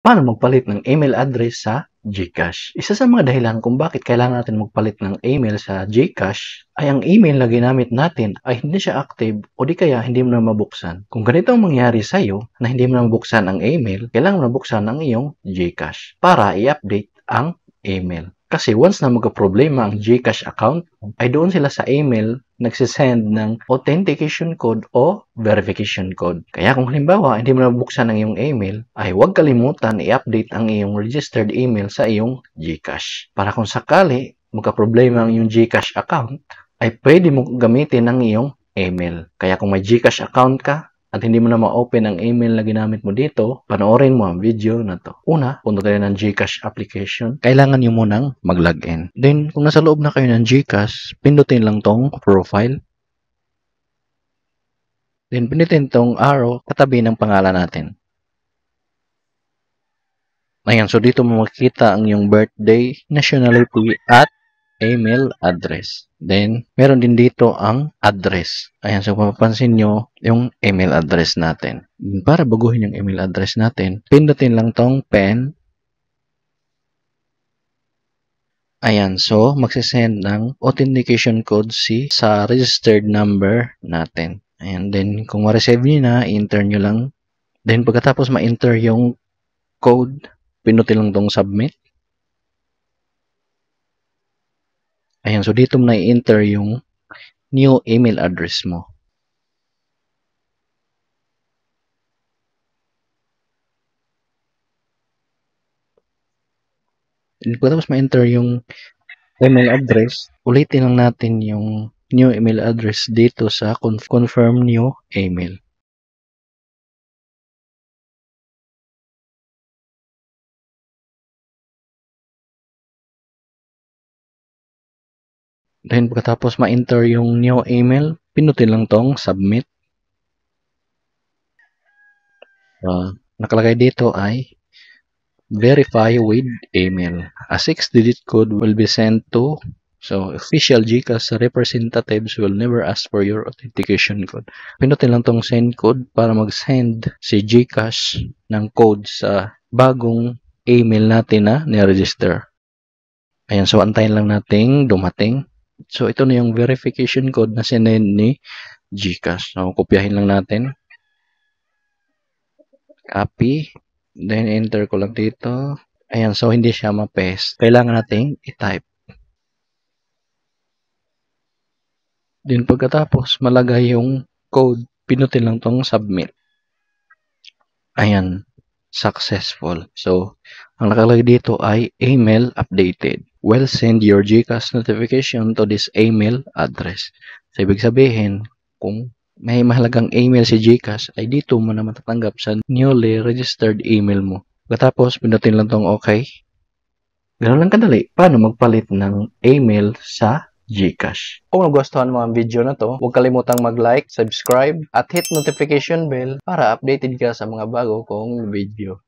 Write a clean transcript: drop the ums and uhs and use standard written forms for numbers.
Paano magpalit ng email address sa GCash? Isa sa mga dahilan kung bakit kailangan natin magpalit ng email sa GCash ay ang email na ginamit natin ay hindi siya active o di kaya hindi mo na mabuksan. Kung ganito ang mangyari sa iyo na hindi mo na mabuksan ang email, kailangan mo mabuksan ang iyong GCash para i-update ang email. Kasi once na magka-problema ang GCash account, ay doon sila sa email nagsisend ng authentication code o verification code. Kaya kung halimbawa hindi mo nabuksan ang iyong email, ay huwag kalimutan i-update ang iyong registered email sa iyong GCash. Para kung sakali magka-problema ang iyong GCash account, ay pwede mo gamitin ang iyong email. Kaya kung may GCash account ka, at hindi mo na ma-open ang email na ginamit mo dito, panoorin mo ang video na to. Una, punta tayo ng GCash application. Kailangan nyo munang mag-login. Then, kung nasa loob na kayo ng GCash, pindutin lang tong profile. Then, pindutin tong arrow katabi ng pangalan natin. Ayan, so dito mo makikita ang yung birthday, nationality, at email address. Then, meron din dito ang address. Ayan, so mapapansin nyo yung email address natin. Para baguhin yung email address natin, pindutin lang tong pen. Ayan, so magsisend ng authentication code sa registered number natin. Ayan, then kung ma-receive nyo na, enter nyo lang. Then pagkatapos ma-enter yung code, pindutin lang tong submit. Ayan, so dito mo na i-enter yung new email address mo. Pagkatapos ma-enter yung email address, ulitin lang natin yung new email address dito sa confirm new email. Then pagkatapos ma-enter yung new email, pinutin lang tong submit. Nakalagay dito ay verify with email. A 6-digit code will be sent to official GCash representatives will never ask for your authentication code. Pinutin lang tong send code para mag-send si GCash ng code sa bagong email natin na ni-register. Ayan, so antayin lang nating dumating. So ito na yung verification code na sinend ni GCash. So kopyahin lang natin. Copy. Then enter ko lang dito. Ayan, so hindi siya ma-paste. Kailangan nating i-type. Then pagkatapos malagay yung code, pinutin lang tong submit. Ayan, successful. So, ang nakalagay dito ay email updated. Well, send your GCash notification to this email address. So, ibig sabihin, kung may mahalagang email si GCash, ay dito mo na matatanggap sa newly registered email mo. Pagkatapos, pinutin lang tong okay. Ganoon lang kadali. Paano magpalit ng email sa GCash? Kung nagustuhan mo ang video na to, huwag kalimutang mag-like, subscribe, at hit notification bell para updated ka sa mga bago kong video.